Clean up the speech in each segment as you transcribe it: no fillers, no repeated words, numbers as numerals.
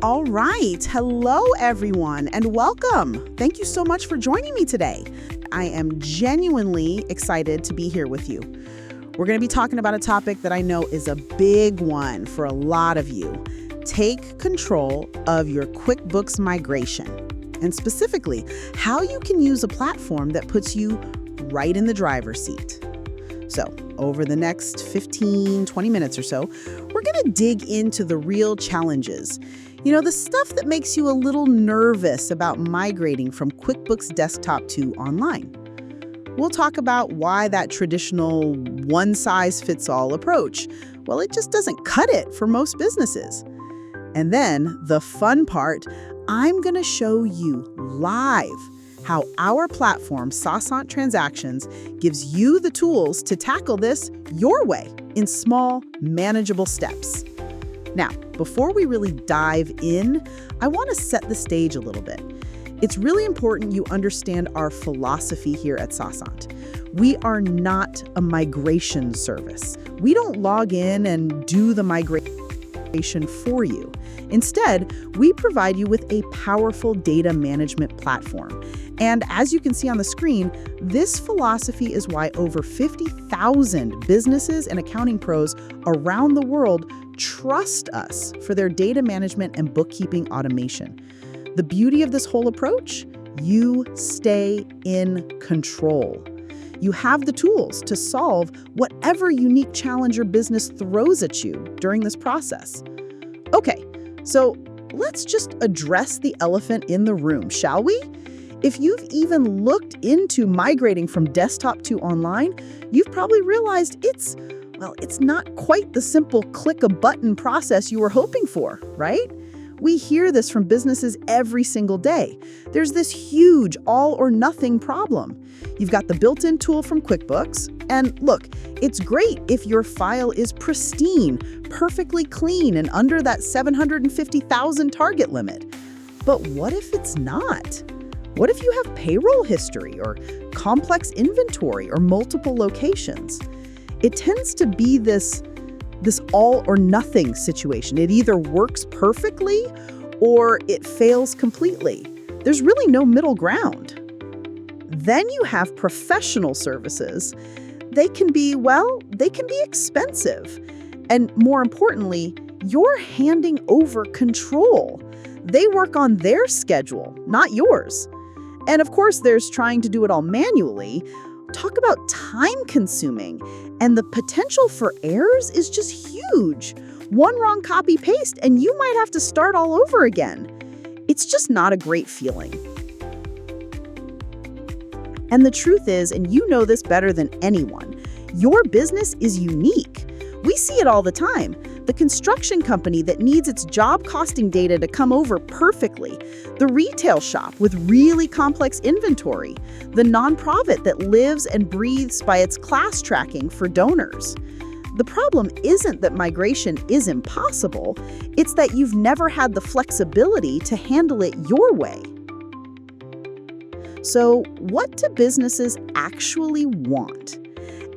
All right. Hello, everyone, and welcome. Thank you so much for joining me today. I am genuinely excited to be here with you. We're going to be talking about a topic that I know is a big one for a lot of you. Take control of your QuickBooks migration, and specifically, how you can use a platform that puts you right in the driver's seat. So, over the next 15, 20 minutes or so, we're going to dig into the real challenges. You know, the stuff that makes you a little nervous about migrating from QuickBooks Desktop to Online. We'll talk about why that traditional one-size-fits-all approach, well, it just doesn't cut it for most businesses. And then, the fun part, I'm going to show you live how our platform, SaasAnt Transactions, gives you the tools to tackle this your way in small, manageable steps. Now, before we really dive in, I want to set the stage a little bit. It's really important you understand our philosophy here at SaasAnt. We are not a migration service. We don't log in and do the migration for you. Instead, we provide you with a powerful data management platform. And as you can see on the screen, this philosophy is why over 50,000 businesses and accounting pros around the world trust us for their data management and bookkeeping automation. The beauty of this whole approach? You stay in control. You have the tools to solve whatever unique challenge your business throws at you during this process. Okay, so let's just address the elephant in the room, shall we? If you've even looked into migrating from desktop to online, you've probably realized it's not quite the simple click a button process you were hoping for, right? We hear this from businesses every single day. There's this huge all or nothing problem. You've got the built-in tool from QuickBooks, and look, it's great if your file is pristine, perfectly clean, and under that 750,000 target limit. But what if it's not? What if you have payroll history or complex inventory or multiple locations? It tends to be this all or nothing situation. It either works perfectly or it fails completely. There's really no middle ground. Then you have professional services. They can be expensive. And more importantly, you're handing over control. They work on their schedule, not yours. And of course, there's trying to do it all manually. Talk about time-consuming, and the potential for errors is just huge. One wrong copy-paste, and you might have to start all over again. It's just not a great feeling. And the truth is, and you know this better than anyone, your business is unique. We see it all the time. The construction company that needs its job costing data to come over perfectly, the retail shop with really complex inventory, the nonprofit that lives and breathes by its class tracking for donors. The problem isn't that migration is impossible, it's that you've never had the flexibility to handle it your way. So, what do businesses actually want?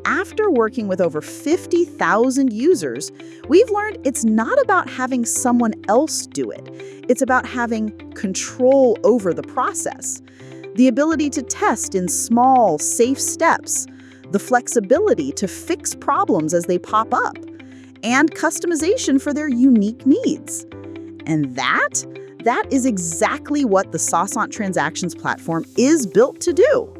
After working with over 50,000 users, we've learned it's not about having someone else do it. It's about having control over the process, the ability to test in small, safe steps, the flexibility to fix problems as they pop up, and customization for their unique needs. And that is exactly what the SaasAnt Transactions platform is built to do.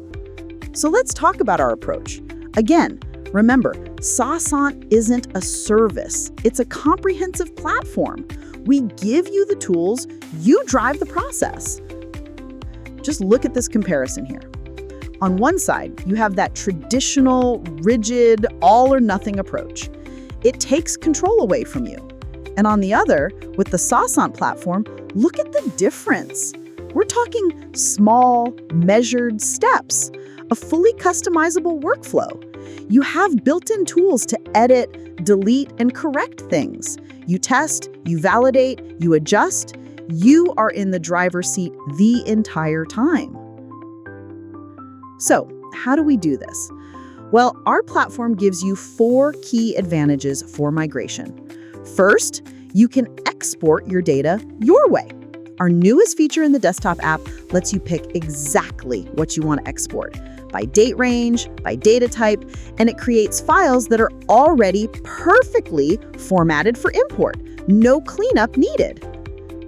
So let's talk about our approach. Again, remember, SaasAnt isn't a service. It's a comprehensive platform. We give you the tools, you drive the process. Just look at this comparison here. On one side, you have that traditional, rigid, all-or-nothing approach. It takes control away from you. And on the other, with the SaasAnt platform, look at the difference. We're talking small, measured steps, a fully customizable workflow. You have built-in tools to edit, delete, and correct things. You test, you validate, you adjust. You are in the driver's seat the entire time. So, how do we do this? Well, our platform gives you 4 key advantages for migration. First, You can export your data your way. Our newest feature in the desktop app lets you pick exactly what you want to export, by date range, by data type, and it creates files that are already perfectly formatted for import. No cleanup needed.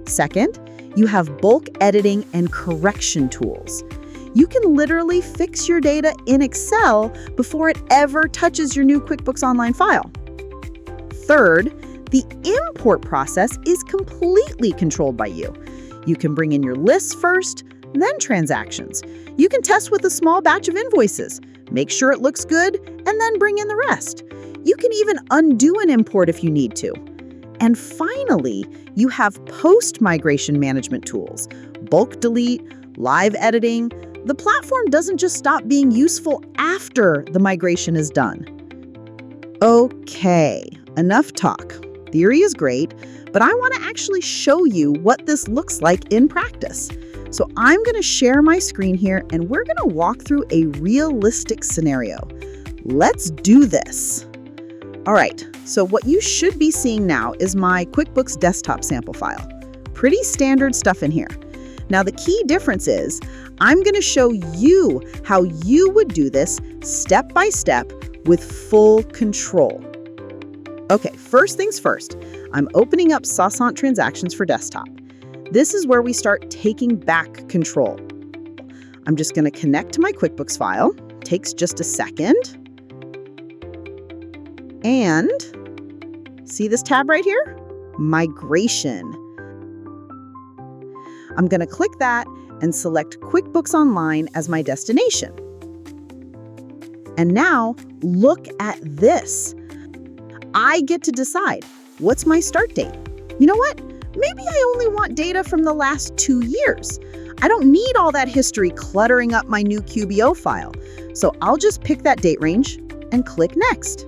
Second, you have bulk editing and correction tools. You can literally fix your data in Excel before it ever touches your new QuickBooks Online file. Third, the import process is completely controlled by you. You can bring in your lists first, then transactions. You can test with a small batch of invoices, make sure it looks good, and then bring in the rest. You can even undo an import if you need to. And finally, you have post-migration management tools, bulk delete, live editing. The platform doesn't just stop being useful after the migration is done. Okay, enough talk. Theory is great, but I want to actually show you what this looks like in practice. So I'm going to share my screen here and we're going to walk through a realistic scenario. Let's do this. All right, so what you should be seeing now is my QuickBooks Desktop sample file. Pretty standard stuff in here. Now the key difference is I'm going to show you how you would do this step by step with full control. Okay, first things first, I'm opening up SaasAnt Transactions for Desktop. This is where we start taking back control. I'm just going to connect to my QuickBooks file. Takes just a second. And see this tab right here? Migration. I'm going to click that and select QuickBooks Online as my destination. And now look at this. I get to decide, what's my start date? You know what? Maybe I only want data from the last 2 years. I don't need all that history cluttering up my new QBO file. So I'll just pick that date range and click Next.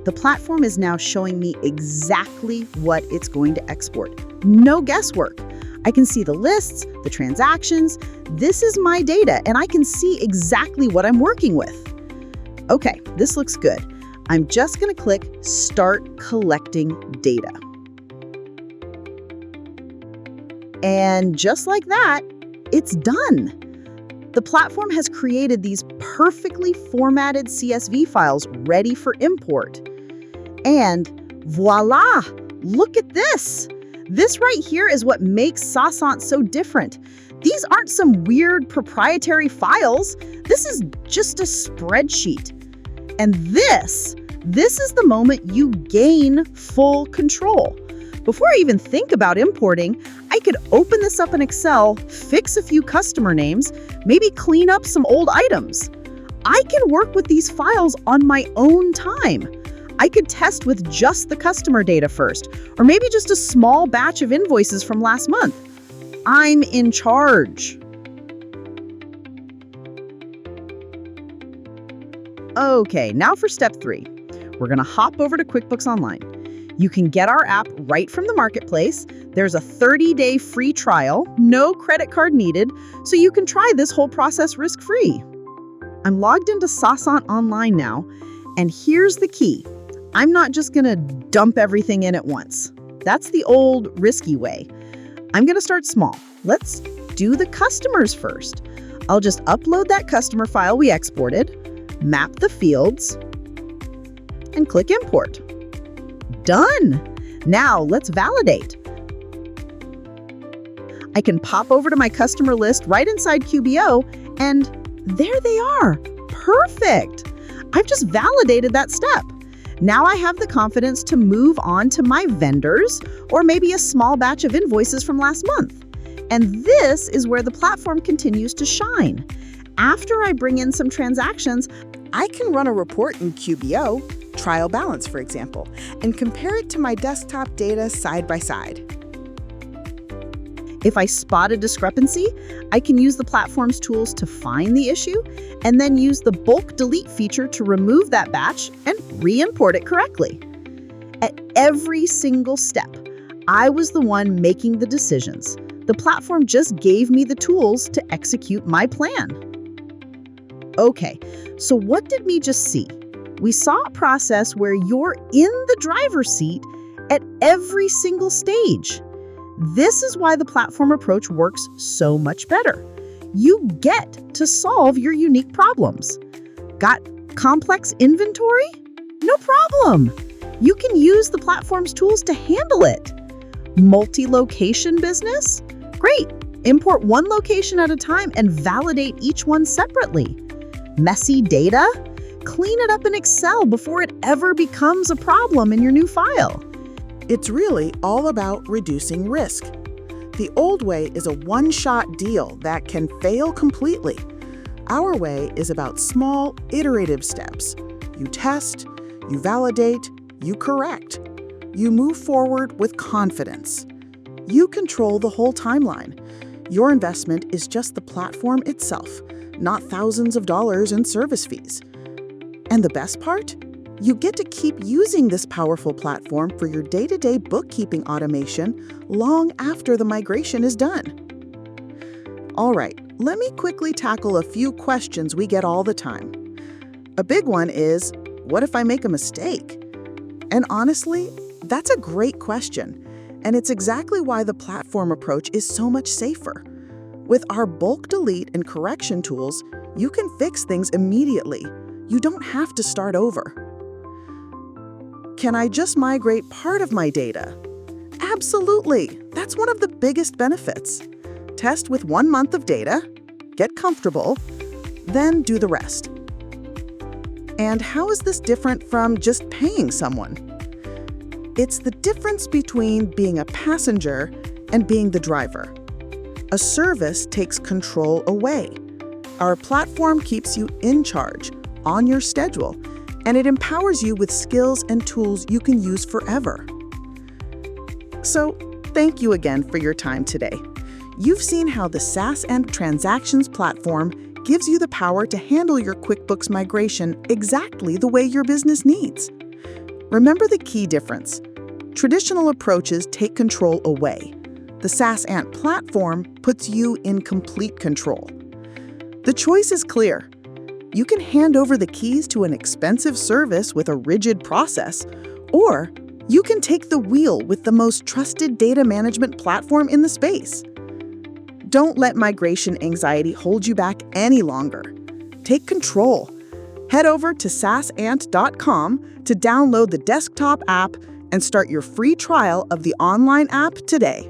The platform is now showing me exactly what it's going to export. No guesswork. I can see the lists, the transactions. This is my data, and I can see exactly what I'm working with. Okay, this looks good. I'm just going to click Start Collecting Data. And just like that, it's done. The platform has created these perfectly formatted CSV files ready for import. And voila, look at this. This right here is what makes SaasAnt so different. These aren't some weird proprietary files. This is just a spreadsheet. And this is the moment you gain full control. Before I even think about importing, I could open this up in Excel, fix a few customer names, maybe clean up some old items. I can work with these files on my own time. I could test with just the customer data first, or maybe just a small batch of invoices from last month. I'm in charge. Okay, now for step 3. We're going to hop over to QuickBooks Online. You can get our app right from the marketplace. There's a 30-day free trial, no credit card needed, so you can try this whole process risk-free. I'm logged into SaasAnt Online now, and here's the key. I'm not just going to dump everything in at once. That's the old risky way. I'm going to start small. Let's do the customers first. I'll just upload that customer file we exported, map the fields, and click Import. Done! Now let's validate. I can pop over to my customer list right inside QBO, and there they are. Perfect! I've just validated that step. Now I have the confidence to move on to my vendors or maybe a small batch of invoices from last month. And this is where the platform continues to shine. After I bring in some transactions, I can run a report in QBO, trial balance for example, and compare it to my desktop data side by side. If I spot a discrepancy, I can use the platform's tools to find the issue and then use the bulk delete feature to remove that batch and re-import it correctly. At every single step, I was the one making the decisions. The platform just gave me the tools to execute my plan. Okay, so what did we just see? We saw a process where you're in the driver's seat at every single stage. This is why the platform approach works so much better. You get to solve your unique problems. Got complex inventory? No problem. You can use the platform's tools to handle it. Multi-location business? Great. Import one location at a time and validate each one separately. Messy data? Clean it up in Excel before it ever becomes a problem in your new file. It's really all about reducing risk. The old way is a one-shot deal that can fail completely. Our way is about small, iterative steps. You test, you validate, you correct. You move forward with confidence. You control the whole timeline. Your investment is just the platform itself, not thousands of dollars in service fees. And the best part? You get to keep using this powerful platform for your day-to-day bookkeeping automation long after the migration is done. All right, let me quickly tackle a few questions we get all the time. A big one is, what if I make a mistake? And honestly, that's a great question. And it's exactly why the platform approach is so much safer. With our bulk delete and correction tools, you can fix things immediately. You don't have to start over. Can I just migrate part of my data? Absolutely. That's one of the biggest benefits. Test with 1 month of data, get comfortable, then do the rest. And how is this different from just paying someone? It's the difference between being a passenger and being the driver. A service takes control away. Our platform keeps you in charge, on your schedule, and it empowers you with skills and tools you can use forever. So, thank you again for your time today. You've seen how the SaasAnt Transactions platform gives you the power to handle your QuickBooks migration exactly the way your business needs. Remember the key difference. Traditional approaches take control away. The SaasAnt platform puts you in complete control. The choice is clear. You can hand over the keys to an expensive service with a rigid process, or you can take the wheel with the most trusted data management platform in the space. Don't let migration anxiety hold you back any longer. Take control. Head over to SaasAnt.com to download the desktop app and start your free trial of the online app today.